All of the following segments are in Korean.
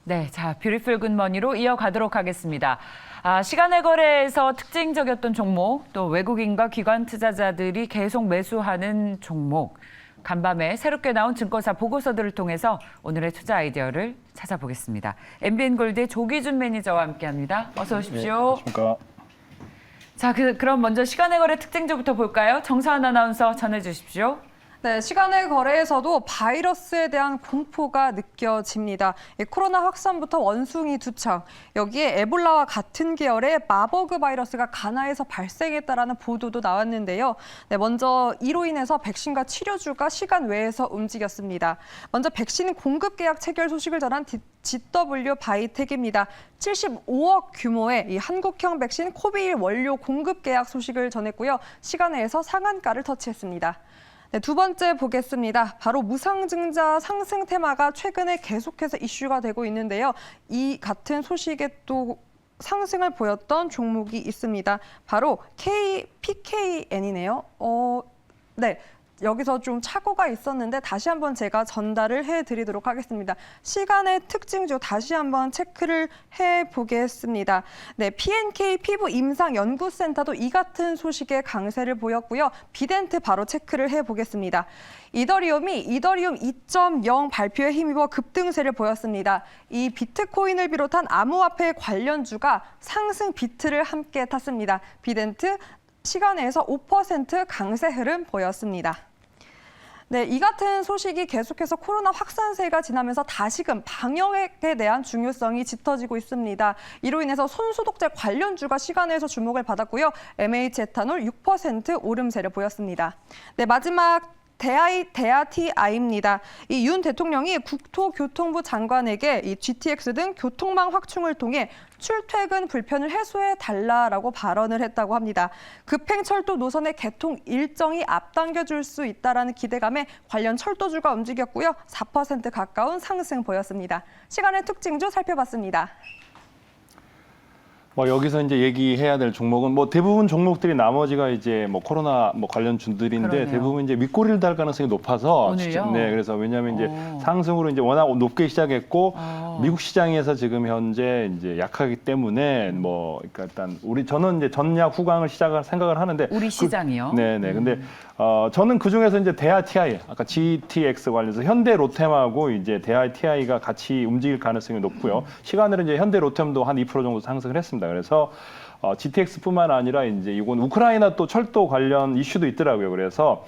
네, 자, 뷰티풀 굿머니로 이어가도록 하겠습니다. 시간의 거래에서 특징적이었던 종목, 또 외국인과 기관 투자자들이 계속 매수하는 종목, 간밤에 새롭게 나온 증권사 보고서들을 통해서 오늘의 투자 아이디어를 찾아보겠습니다. MBN골드의 조기준 매니저와 함께합니다. 어서 오십시오. 네, 안녕하십니까. 자, 그럼 먼저 시간의 거래 특징주부터 볼까요? 정서환 아나운서 전해주십시오. 네, 시간의 거래에서도 바이러스에 대한 공포가 느껴집니다. 코로나 확산부터 원숭이 두창, 여기에 에볼라와 같은 계열의 마버그 바이러스가 가나에서 발생했다라는 보도도 나왔는데요. 네, 먼저 이로 인해서 백신과 치료주가 시간 외에서 움직였습니다. 먼저 백신 공급 계약 체결 소식을 전한 GW 바이텍입니다. 75억 규모의 이 한국형 백신 코비일 원료 공급 계약 소식을 전했고요. 시간 외에서 상한가를 터치했습니다. 네, 두 번째 보겠습니다. 바로 무상증자 상승 테마가 최근에 계속해서 이슈가 되고 있는데요. 이 같은 소식에 또 상승을 보였던 종목이 있습니다. 바로 PKN이네요. 네. 여기서 좀 착오가 있었는데 다시 한번 제가 전달을 해드리도록 하겠습니다. 시간의 특징주 다시 한번 체크를 해보겠습니다. 네, PNK 피부 임상 연구센터도 이 같은 소식에 강세를 보였고요. 비덴트 바로 체크를 해보겠습니다. 이더리움이 이더리움 2.0 발표에 힘입어 급등세를 보였습니다. 이 비트코인을 비롯한 암호화폐 관련주가 상승 비트를 함께 탔습니다. 비덴트 시간에서 5% 강세 흐름 보였습니다. 네, 이 같은 소식이 계속해서 코로나 확산세가 지나면서 다시금 방역에 대한 중요성이 짙어지고 있습니다. 이로 인해서 손소독제 관련주가 시간에서 주목을 받았고요. MH에탄올 6% 오름세를 보였습니다. 네, 마지막 대아TI입니다. 이 윤 대통령이 국토교통부 장관에게 이 GTX 등 교통망 확충을 통해 출퇴근 불편을 해소해달라라고 발언을 했다고 합니다. 급행철도 노선의 개통 일정이 앞당겨줄 수 있다라는 기대감에 관련 철도주가 움직였고요. 4% 가까운 상승 보였습니다. 시간의 특징주 살펴봤습니다. 여기서 이제 얘기해야 될 종목은 대부분 종목들이 나머지가 이제 코로나 관련 주들인데 그러네요. 대부분 이제 윗꼬리를 달 가능성이 높아서 오늘요? 네, 그래서 왜냐하면 이제 상승으로 이제 워낙 높게 시작했고 미국 시장에서 지금 현재 이제 약하기 때문에 그러니까 일단 저는 이제 전략 후강을 생각을 하는데 우리 시장이요? 네네. 근데 저는 그 중에서 이제 대아TI 아까 GTX 관련해서 현대 로템하고 이제 대아TI가 같이 움직일 가능성이 높고요. 시간으로 이제 현대 로템도 한 2% 정도 상승을 했습니다. 그래서 GTX뿐만 아니라 이제 이건 우크라이나 또 철도 관련 이슈도 있더라고요. 그래서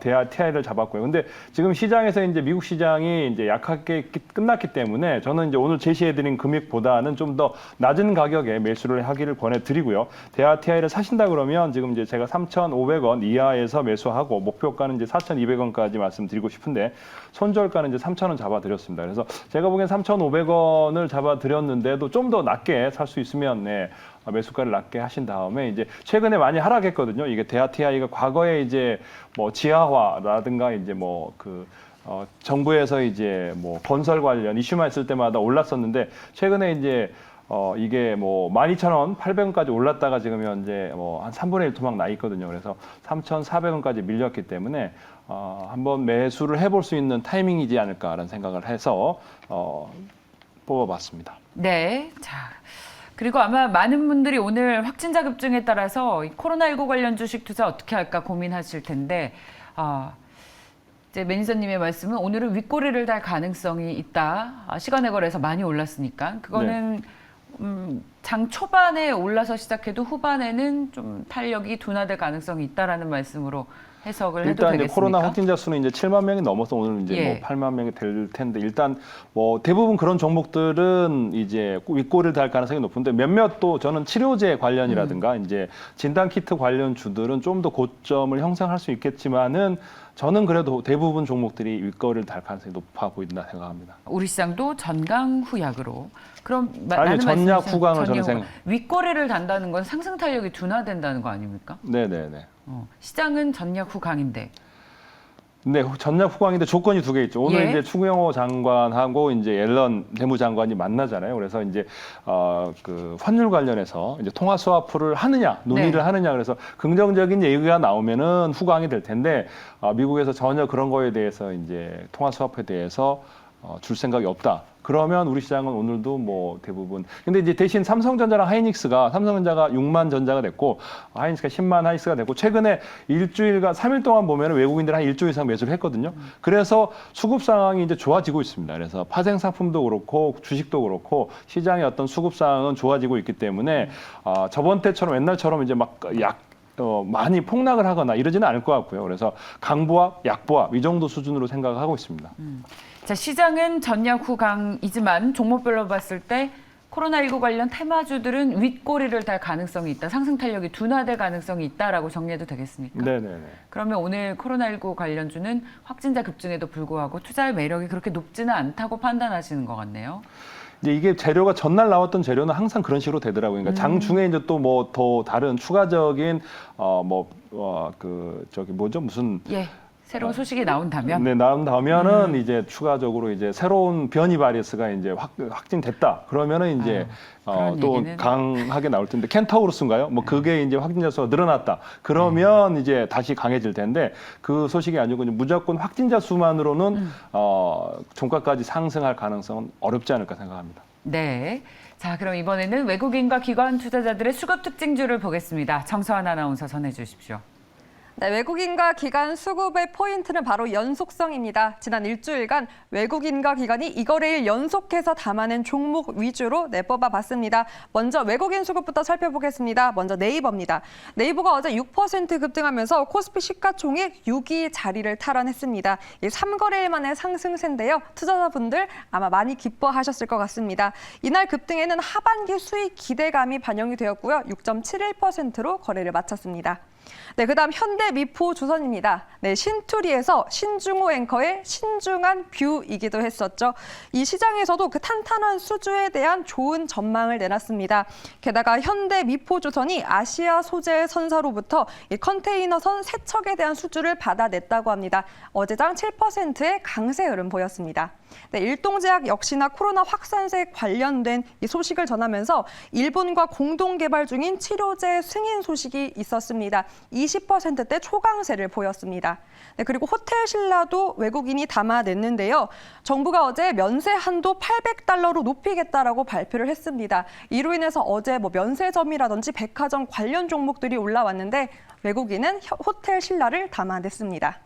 대아TI를 잡았고요. 근데 지금 시장에서 이제 미국 시장이 이제 약하게 끝났기 때문에 저는 이제 오늘 제시해드린 금액보다는 좀 더 낮은 가격에 매수를 하기를 권해드리고요. 대아TI를 사신다 그러면 지금 이제 제가 3,500원 이하에서 매수하고 목표가는 이제 4,200원까지 말씀드리고 싶은데 손절가는 이제 3,000원 잡아드렸습니다. 그래서 제가 보기엔 3,500원을 잡아드렸는데도 좀 더 낮게 살 수 있으면 네. 매수가를 낮게 하신 다음에 이제 최근에 많이 하락했거든요. 이게 대아TI가 과거에 이제 지하화라든가 이제 정부에서 이제 건설 관련 이슈만 있을 때마다 올랐었는데 최근에 이제 이게 12,000원, 800원까지 올랐다가 지금 현재 한 3분의 1 토막 나 있거든요. 그래서 3,400원까지 밀렸기 때문에 한번 매수를 해볼 수 있는 타이밍이지 않을까라는 생각을 해서 뽑아봤습니다. 네, 자. 그리고 아마 많은 분들이 오늘 확진자 급증에 따라서 코로나19 관련 주식 투자 어떻게 할까 고민하실 텐데 이제 매니저님의 말씀은 오늘은 윗꼬리를 달 가능성이 있다. 시간의 거래에서 많이 올랐으니까 그거는 장 초반에 올라서 시작해도 후반에는 좀 탄력이 둔화될 가능성이 있다라는 말씀으로 해석을 해도 일단 되겠습니까? 이제 코로나 확진자 수는 이제 7만 명이 넘어서 오늘 이제 8만 명이 될 텐데 일단 대부분 그런 종목들은 이제 윗꼬리를 달 가능성이 높은데 몇몇 또 저는 치료제 관련이라든가 이제 진단 키트 관련 주들은 좀 더 고점을 형성할 수 있겠지만은 저는 그래도 대부분 종목들이 윗꼬리를 달 가능성이 높아 보인다 생각합니다. 우리 시장도 전강 후약으로. 그럼 아니 전략 후강을 저는 생각. 윗꼬리를 단다는 건 상승 탄력이 둔화된다는 거 아닙니까? 네네네. 시장은 전략 후강인데. 네, 전략 후광인데 조건이 두 개 있죠. 오늘 이제 추경호 장관하고 이제 옐런 대무장관이 만나잖아요. 그래서 이제 그 환율 관련해서 이제 통화 스와프를 하느냐, 논의를 하느냐. 그래서 긍정적인 얘기가 나오면은 후광이 될 텐데 미국에서 전혀 그런 거에 대해서 이제 통화 스와프에 대해서 줄 생각이 없다. 그러면 우리 시장은 오늘도 뭐 대부분. 근데 이제 대신 삼성전자랑 하이닉스가 삼성전자가 6만 전자가 됐고 하이닉스가 10만 하이닉스가 됐고 최근에 일주일과 3일 동안 보면 외국인들 한 1조 이상 매수를 했거든요. 그래서 수급 상황이 이제 좋아지고 있습니다. 그래서 파생 상품도 그렇고 주식도 그렇고 시장의 어떤 수급 상황은 좋아지고 있기 때문에 저번 때처럼 옛날처럼 이제 막 많이 폭락을 하거나 이러지는 않을 것 같고요. 그래서 강보합, 약보합 이 정도 수준으로 생각을 하고 있습니다. 자, 시장은 전약 후강이지만 종목별로 봤을 때 코로나19 관련 테마주들은 윗꼬리를 달 가능성이 있다. 상승 탄력이 둔화될 가능성이 있다라고 정리해도 되겠습니까? 네네네. 그러면 오늘 코로나19 관련주는 확진자 급증에도 불구하고 투자의 매력이 그렇게 높지는 않다고 판단하시는 것 같네요. 이제 이게 재료가 전날 나왔던 재료는 항상 그런 식으로 되더라고요. 그러니까 장중에 이제 또 뭐 더 다른 추가적인 무슨 예, 새로운 소식이 나온다면 네, 나온다면은 이제 추가적으로 이제 새로운 변이 바이러스가 이제 확진됐다. 그러면은 이제 그런 또 얘기는. 강하게 나올 텐데 켄타우로스인가요? 뭐 그게 이제 확진자 수가 늘어났다. 그러면 이제 다시 강해질 텐데 그 소식이 아니고 이제 무조건 확진자 수만으로는 종가까지 상승할 가능성은 어렵지 않을까 생각합니다. 네. 자, 그럼 이번에는 외국인과 기관 투자자들의 수급 특징주를 보겠습니다. 정서환 아나운서 전해 주십시오. 네, 외국인과 기관 수급의 포인트는 바로 연속성입니다. 지난 일주일간 외국인과 기관이 이 거래일 연속해서 담아낸 종목 위주로 내뽑아 봤습니다. 먼저 외국인 수급부터 살펴보겠습니다. 먼저 네이버입니다. 네이버가 어제 6% 급등하면서 코스피 시가총액 6위 자리를 탈환했습니다. 이 3거래일 만의 상승세인데요. 투자자분들 아마 많이 기뻐하셨을 것 같습니다. 이날 급등에는 하반기 수익 기대감이 반영이 되었고요. 6.71%로 거래를 마쳤습니다. 네, 그다음 현대미포조선입니다. 네, 신투리에서 신중호 앵커의 신중한 뷰이기도 했었죠. 이 시장에서도 그 탄탄한 수주에 대한 좋은 전망을 내놨습니다. 게다가 현대미포조선이 아시아 소재 선사로부터 이 컨테이너선 세척에 대한 수주를 받아냈다고 합니다. 어제장 7%의 강세 흐름 보였습니다. 네, 일동제약 역시나 코로나 확산세 관련된 이 소식을 전하면서 일본과 공동 개발 중인 치료제 승인 소식이 있었습니다. 20%대 초강세를 보였습니다. 네, 그리고 호텔 신라도 외국인이 담아냈는데요. 정부가 어제 면세 한도 800달러로 높이겠다라고 발표를 했습니다. 이로 인해서 어제 면세점이라든지 백화점 관련 종목들이 올라왔는데 외국인은 호텔 신라를 담아냈습니다.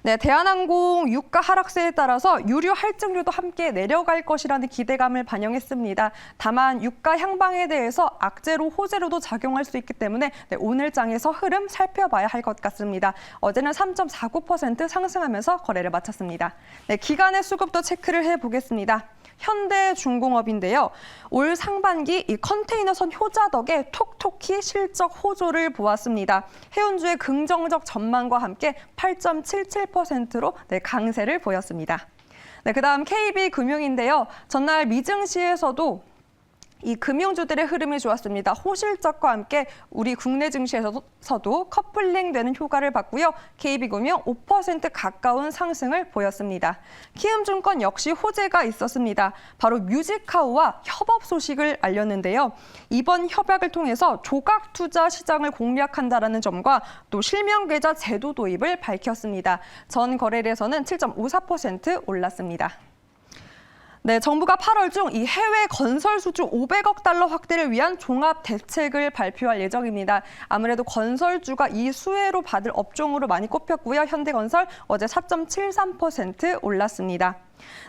네, 대한항공 유가 하락세에 따라서 유류 할증료도 함께 내려갈 것이라는 기대감을 반영했습니다. 다만 유가 향방에 대해서 악재로 호재로도 작용할 수 있기 때문에 오늘 장에서 흐름 살펴봐야 할 것 같습니다. 어제는 3.49% 상승하면서 거래를 마쳤습니다. 네, 기간의 수급도 체크를 해보겠습니다. 현대중공업인데요. 올 상반기 이 컨테이너선 효자 덕에 톡톡히 실적 호조를 보았습니다. 해운주의 긍정적 전망과 함께 8.77%로 강세를 보였습니다. 네, 그다음 KB금융인데요. 전날 미증시에서도 이 금융주들의 흐름이 좋았습니다. 호실적과 함께 우리 국내 증시에서도 커플링되는 효과를 봤고요. KB금융 5% 가까운 상승을 보였습니다. 키움증권 역시 호재가 있었습니다. 바로 뮤직하우와 협업 소식을 알렸는데요. 이번 협약을 통해서 조각 투자 시장을 공략한다라는 점과 또 실명계좌 제도 도입을 밝혔습니다. 전 거래일에서는 7.54% 올랐습니다. 네, 정부가 8월 중 이 해외 건설 수주 500억 달러 확대를 위한 종합 대책을 발표할 예정입니다. 아무래도 건설주가 이 수혜로 받을 업종으로 많이 꼽혔고요. 현대건설 어제 4.73% 올랐습니다.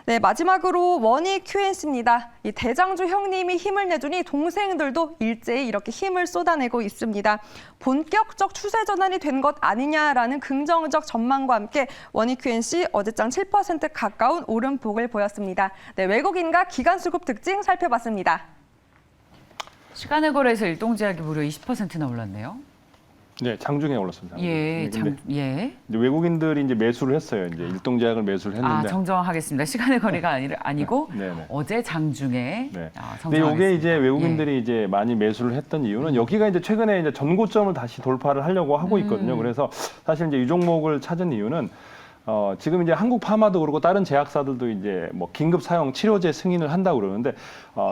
네, 마지막으로 원익 QNC입니다. 이 대장주 형님이 힘을 내주니 동생들도 일제히 이렇게 힘을 쏟아내고 있습니다. 본격적 추세 전환이 된 것 아니냐라는 긍정적 전망과 함께 원익 QNC 어제장 7% 가까운 오름폭을 보였습니다. 네, 외국인과 기관 수급 특징 살펴봤습니다. 시간의 거래에서 일동제약이 무려 20%나 올랐네요. 네, 장중에 올랐습니다. 예, 근데 예. 이제 외국인들이 이제 매수를 했어요. 이제 일동제약을 매수를 했는데. 정정하겠습니다. 시간의 거래가 아니고 네네. 어제 장중에. 네. 정정하겠습니다. 근데 이게 이제 외국인들이 이제 많이 매수를 했던 이유는 여기가 이제 최근에 이제 전고점을 다시 돌파를 하려고 하고 있거든요. 그래서 사실 이제 이 종목을 찾은 이유는 지금 이제 한국 파마도 그렇고 다른 제약사들도 이제 뭐 긴급 사용 치료제 승인을 한다고 그러는데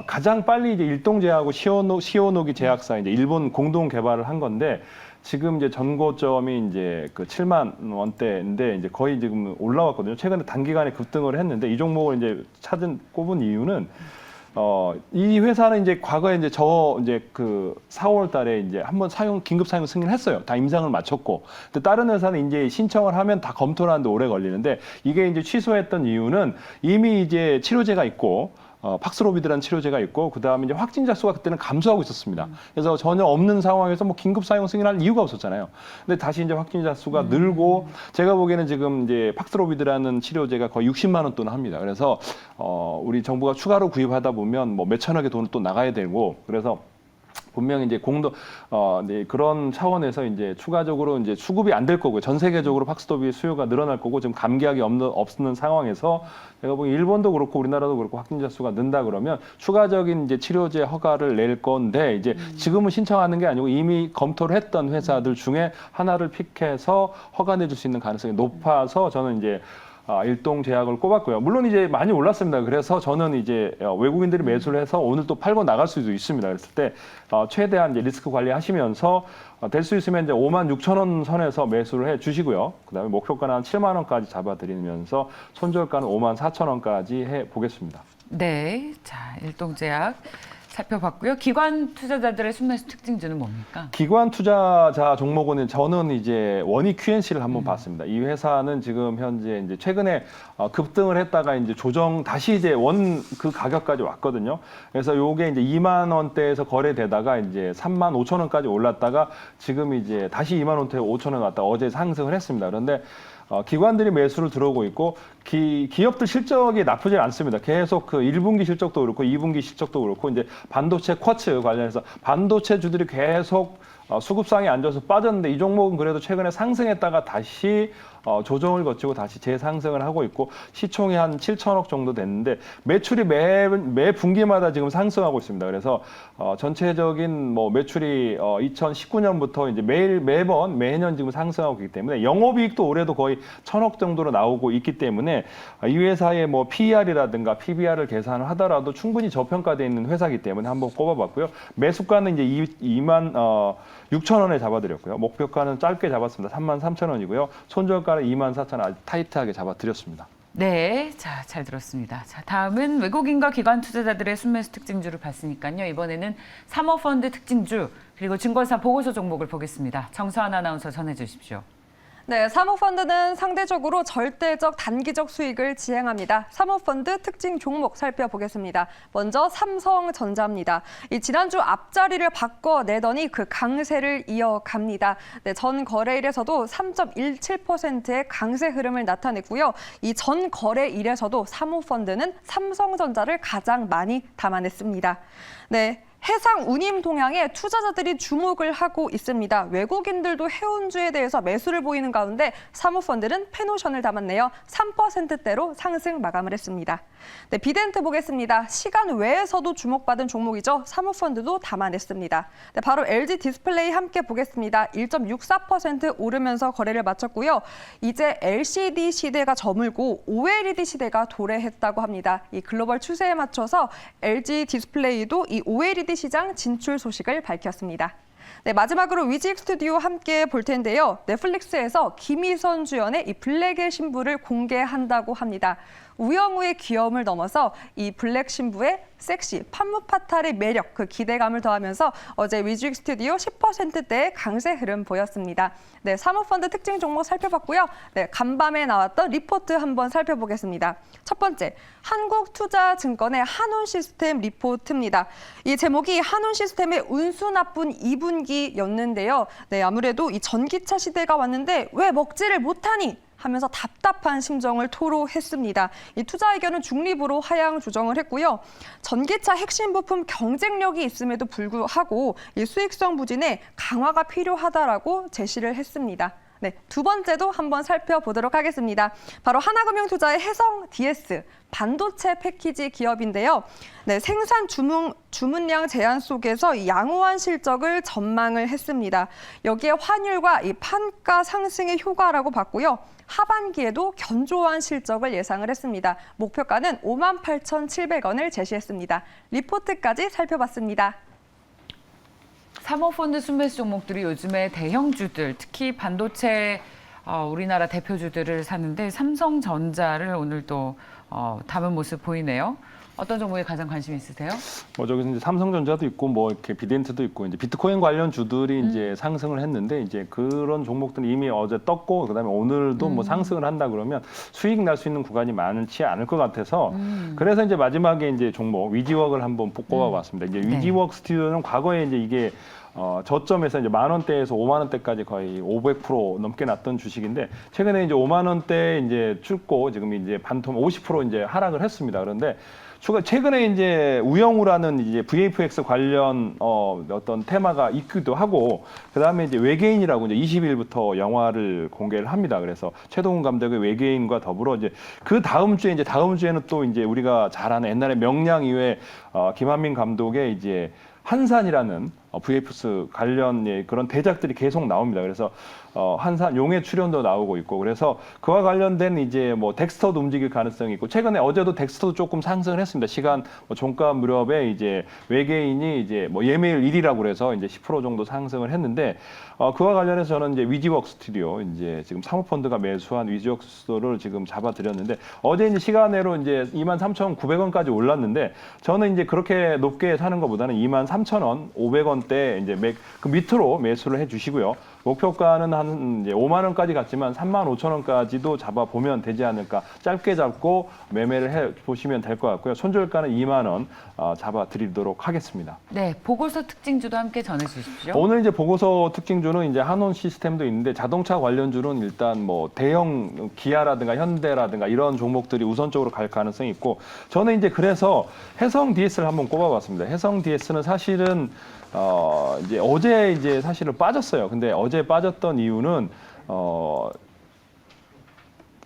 가장 빨리 이제 일동제약하고 시오노기 제약사 이제 일본 공동 개발을 한 건데 지금 이제 전고점이 이제 그 7만 원대인데 이제 거의 지금 올라왔거든요. 최근에 단기간에 급등을 했는데 이 종목을 이제 꼽은 이유는 이 회사는 이제 과거에 이제 그 4월 달에 이제 한번 긴급 사용 승인을 했어요. 다 임상을 마쳤고. 근데 다른 회사는 이제 신청을 하면 다 검토를 하는데 오래 걸리는데 이게 이제 취소했던 이유는 이미 이제 치료제가 있고 팍스로비드라는 치료제가 있고 그다음에 이제 확진자 수가 그때는 감소하고 있었습니다. 그래서 전혀 없는 상황에서 뭐 긴급 사용 승인할 이유가 없었잖아요. 근데 다시 이제 확진자 수가 늘고 제가 보기에는 지금 이제 팍스로비드라는 치료제가 거의 60만 원 돈 합니다. 그래서 우리 정부가 추가로 구입하다 보면 뭐 몇천억의 돈을 또 나가야 되고 그래서 분명히 이제 네, 그런 차원에서 이제 추가적으로 이제 수급이 안 될 거고요. 전 세계적으로 팍스로비드 수요가 늘어날 거고 지금 감기약이 없는 상황에서 제가 보기 일본도 그렇고 우리나라도 그렇고 확진자 수가 는다 그러면 추가적인 이제 치료제 허가를 낼 건데 이제 지금은 신청하는 게 아니고 이미 검토를 했던 회사들 중에 하나를 픽해서 허가 내줄 수 있는 가능성이 높아서 저는 이제 일동 제약을 꼽았고요. 물론 이제 많이 올랐습니다. 그래서 저는 이제 외국인들이 매수를 해서 오늘 또 팔고 나갈 수도 있습니다. 그랬을 때 최대한 이제 리스크 관리하시면서 될 수 있으면 이제 5만 6천 원 선에서 매수를 해 주시고요. 그다음에 목표가는 한 7만 원까지 잡아드리면서 손절가는 5만 4천 원까지 해 보겠습니다. 네, 자 일동제약 살펴봤고요. 기관 투자자들의 순매수 특징주는 뭡니까? 기관 투자자 종목은 저는 이제 원익 QNC를 한번 봤습니다. 이 회사는 지금 현재 이제 최근에 급등을 했다가 이제 다시 이제 그 가격까지 왔거든요. 그래서 요게 이제 2만 원대에서 거래되다가 이제 3만 5천 원까지 올랐다가 지금 이제 다시 2만 원대 5천 원 왔다 어제 상승을 했습니다. 그런데 기관들이 매수를 들어오고 있고 기업들 실적이 나쁘지 않습니다. 계속 그 1분기 실적도 그렇고 2분기 실적도 그렇고 이제 반도체 쿼츠 관련해서 반도체주들이 계속 수급상에 앉아서 빠졌는데 이 종목은 그래도 최근에 상승했다가 다시 조정을 거치고 다시 재상승을 하고 있고 시총이 한 7천억 정도 됐는데 매출이 매 분기마다 지금 상승하고 있습니다. 그래서 전체적인 뭐 매출이 2019년부터 이제 매년 지금 상승하고 있기 때문에 영업이익도 올해도 거의 1,000억 정도로 나오고 있기 때문에 이 회사의 뭐 PER이라든가 PBR을 계산을 하더라도 충분히 저평가되어 있는 회사이기 때문에 한번 꼽아봤고요. 매수가는 이제 2만 6천 원에 잡아드렸고요. 목표가는 짧게 잡았습니다. 3만 3천 원이고요. 손절가는 2만 4천 원 아주 타이트하게 잡아드렸습니다. 네, 자, 잘 들었습니다. 자, 다음은 외국인과 기관 투자자들의 순매수 특징주를 봤으니까요. 이번에는 사모펀드 특징주 그리고 증권사 보고서 종목을 보겠습니다. 정서한 아나운서 전해주십시오. 네, 사모펀드는 상대적으로 절대적 단기적 수익을 지향합니다. 사모펀드 특징 종목 살펴보겠습니다. 먼저 삼성전자입니다. 지난주 앞자리를 바꿔내더니 그 강세를 이어갑니다. 네, 전 거래일에서도 3.17%의 강세 흐름을 나타냈고요. 이 전 거래일에서도 사모펀드는 삼성전자를 가장 많이 담아냈습니다. 네. 해상 운임 동향에 투자자들이 주목을 하고 있습니다. 외국인들도 해운주에 대해서 매수를 보이는 가운데 사모펀드는 페노션을 담았네요. 3%대로 상승 마감을 했습니다. 네, 비덴트 보겠습니다. 시간 외에서도 주목받은 종목이죠. 사모펀드도 담아냈습니다. 네, 바로 LG 디스플레이 함께 보겠습니다. 1.64% 오르면서 거래를 마쳤고요. 이제 LCD 시대가 저물고 OLED 시대가 도래했다고 합니다. 이 글로벌 추세에 맞춰서 LG 디스플레이도 이 OLED 시장 진출 소식을 밝혔습니다. 네, 마지막으로 위직 스튜디오 함께 볼 텐데요. 넷플릭스에서 김희선 주연의 이 블랙의 신부를 공개한다고 합니다. 우영우의 귀여움을 넘어서 이 블랙 신부의 섹시, 판무파탈의 매력, 그 기대감을 더하면서 어제 위직 스튜디오 10%대의 강세 흐름 보였습니다. 네, 사모펀드 특징 종목 살펴봤고요. 네, 간밤에 나왔던 리포트 한번 살펴보겠습니다. 첫 번째, 한국투자증권의 한온시스템 리포트입니다. 이 제목이 한온시스템의 운수 나쁜 2분기였는데요. 네, 아무래도 이 전기차 시대가 왔는데 왜 먹지를 못하니? 하면서 답답한 심정을 토로했습니다. 이 투자 의견은 중립으로 하향 조정을 했고요. 전기차 핵심 부품 경쟁력이 있음에도 불구하고 이 수익성 부진에 강화가 필요하다라고 제시를 했습니다. 네, 두 번째도 한번 살펴보도록 하겠습니다. 바로 하나금융투자의 해성 DS 반도체 패키지 기업인데요. 네, 생산 주문량 제한 속에서 양호한 실적을 전망을 했습니다. 여기에 환율과 이 판가 상승의 효과라고 봤고요. 하반기에도 견조한 실적을 예상을 했습니다. 목표가는 58,700원을 제시했습니다. 리포트까지 살펴봤습니다. 사모펀드 순매수 종목들이 요즘에 대형주들, 특히 반도체 우리나라 대표주들을 사는데 삼성전자를 오늘 또 담은 모습 보이네요. 어떤 종목에 가장 관심 있으세요? 뭐 저기서 이제 삼성전자도 있고 뭐 이렇게 비덴트도 있고 이제 비트코인 관련 주들이 이제 상승을 했는데 이제 그런 종목들은 이미 어제 떴고 그다음에 오늘도 뭐 상승을 한다 그러면 수익 날 수 있는 구간이 많지 않을 것 같아서 그래서 이제 마지막에 이제 종목 위지웍을 한번 꼽아봤습니다. 이제 네. 위지웍 스튜디오는 과거에 이제 이게 저점에서 이제 10,000원대에서 50,000원대까지 거의 500% 넘게 났던 주식인데 최근에 이제 50,000원대 이제 출고 지금 이제 반토막 50% 이제 하락을 했습니다. 그런데 최근에 이제 우영우라는 이제 VFX 관련 어떤 테마가 있기도 하고 그다음에 이제 외계인이라고 이제 20일부터 영화를 공개를 합니다. 그래서 최동훈 감독의 외계인과 더불어 이제 그 다음 주에는 또 이제 우리가 잘 아는 옛날에 명량 이후에 김한민 감독의 이제 한산이라는 VFX 관련 그런 대작들이 계속 나옵니다. 그래서 한산 용의 출연도 나오고 있고 그래서 그와 관련된 이제 뭐 덱스터도 움직일 가능성이 있고 최근에 어제도 덱스터도 조금 상승을 했습니다. 시간 종가 무렵에 이제 외계인이 이제 뭐 예매일 1위라고 그래서 이제 10% 정도 상승을 했는데 그와 관련해서 저는 이제 위지웍 스튜디오 이제 지금 사모펀드가 매수한 위지웍 스튜디오를 지금 잡아드렸는데 어제 이제 시간으로 이제 23,900원까지 올랐는데 저는 이제 그렇게 높게 사는 것보다는 23,000원, 500원대 이제 그 밑으로 매수를 해주시고요. 목표가는 한 이제 5만 원까지 갔지만 35,000원까지도 잡아보면 되지 않을까. 짧게 잡고 매매를 해 보시면 될 것 같고요. 손절가는 2만 원 잡아드리도록 하겠습니다. 네, 보고서 특징주도 함께 전해주십시오. 오늘 이제 보고서 특징주는 이제 한온 시스템도 있는데 자동차 관련주는 일단 뭐 대형 기아라든가 현대라든가 이런 종목들이 우선적으로 갈 가능성이 있고 저는 이제 그래서 해성 DS를 한번 꼽아봤습니다. 해성 DS는 사실은 이제 어제 이제 사실은 빠졌어요. 근데 어제 빠졌던 이유는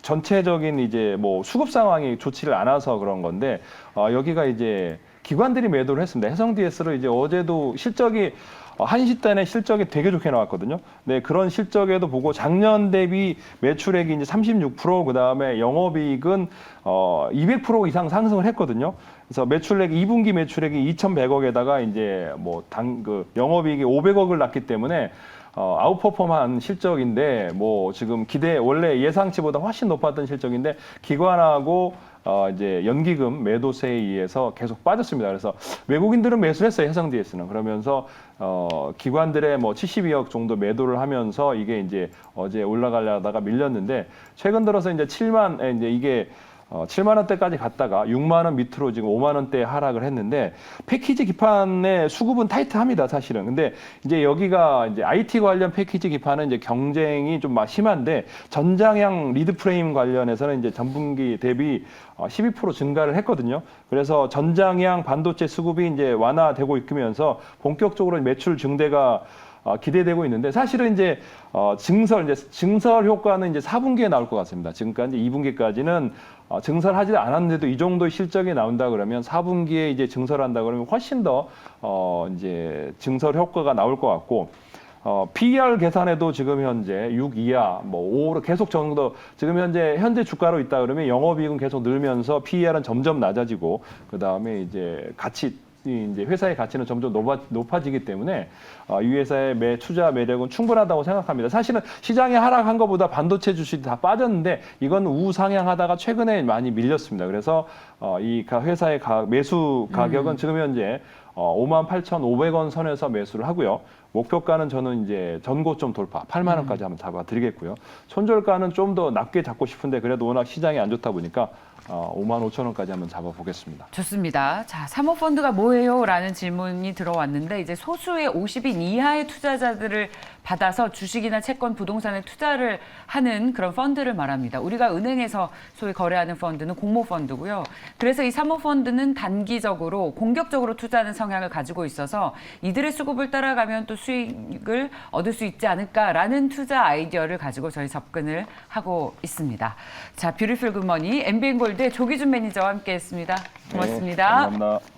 전체적인 이제 뭐 수급 상황이 좋지를 않아서 그런 건데 여기가 이제 기관들이 매도를 했습니다. 해성 DS를 이제 어제도 실적이 한시단의 실적이 되게 좋게 나왔거든요. 네, 그런 실적에도 보고 작년 대비 매출액이 이제 36%, 그 다음에 영업이익은 200% 이상 상승을 했거든요. 그래서 매출액 2분기 매출액이 2,100억에다가 이제 뭐 영업이익이 500억을 났기 때문에 아웃퍼폼한 실적인데 뭐 지금 원래 예상치보다 훨씬 높았던 실적인데 기관하고 이제 연기금 매도세에 의해서 계속 빠졌습니다. 그래서 외국인들은 매수를 했어요. 해성 DS는. 그러면서 기관들의 뭐 72억 정도 매도를 하면서 이게 이제 어제 올라가려다가 밀렸는데 최근 들어서 이제 이게 7만 원대까지 갔다가 6만 원 밑으로 지금 5만 원대 하락을 했는데 패키지 기판의 수급은 타이트합니다, 사실은. 근데 이제 여기가 이제 IT 관련 패키지 기판은 이제 경쟁이 좀 심한데 전장형 리드 프레임 관련해서는 이제 전분기 대비 12% 증가를 했거든요. 그래서 전장형 반도체 수급이 이제 완화되고 있으면서 본격적으로 매출 증대가 기대되고 있는데 사실은 이제 증설 효과는 이제 4분기에 나올 것 같습니다. 지금까지 2분기까지는 증설하지 않았는데도 이 정도의 실적이 나온다 그러면 4분기에 이제 증설한다 그러면 훨씬 더 이제 증설 효과가 나올 것 같고 PER 계산에도 지금 현재 6 이하, 뭐 5로 계속 정도 지금 현재 주가로 있다 그러면 영업이익은 계속 늘면서 PER은 점점 낮아지고 그 다음에 이제 이제 회사의 가치는 점점 높아지기 때문에 이 회사의 투자 매력은 충분하다고 생각합니다. 사실은 시장이 하락한 것보다 반도체 주식이 다 빠졌는데 이건 우상향하다가 최근에 많이 밀렸습니다. 그래서 이 회사의 매수 가격은 지금 현재 58,500원 선에서 매수를 하고요. 목표가는 저는 이제 전고점 돌파 8만 원까지 한번 잡아드리겠고요. 손절가는 좀 더 낮게 잡고 싶은데 그래도 워낙 시장이 안 좋다 보니까 5만 5천 원까지 한번 잡아보겠습니다. 좋습니다. 자, 사모펀드가 뭐예요? 라는 질문이 들어왔는데 이제 소수의 50인 이하의 투자자들을 받아서 주식이나 채권, 부동산에 투자를 하는 그런 펀드를 말합니다. 우리가 은행에서 소위 거래하는 펀드는 공모펀드고요. 그래서 이 사모펀드는 단기적으로 공격적으로 투자하는 성향을 가지고 있어서 이들의 수급을 따라가면 또 수익을 얻을 수 있지 않을까라는 투자 아이디어를 가지고 저희 접근을 하고 있습니다. 자, 뷰티풀 굿머니 MBN골드의 조기준 매니저와 함께했습니다. 고맙습니다. 네, 감사합니다.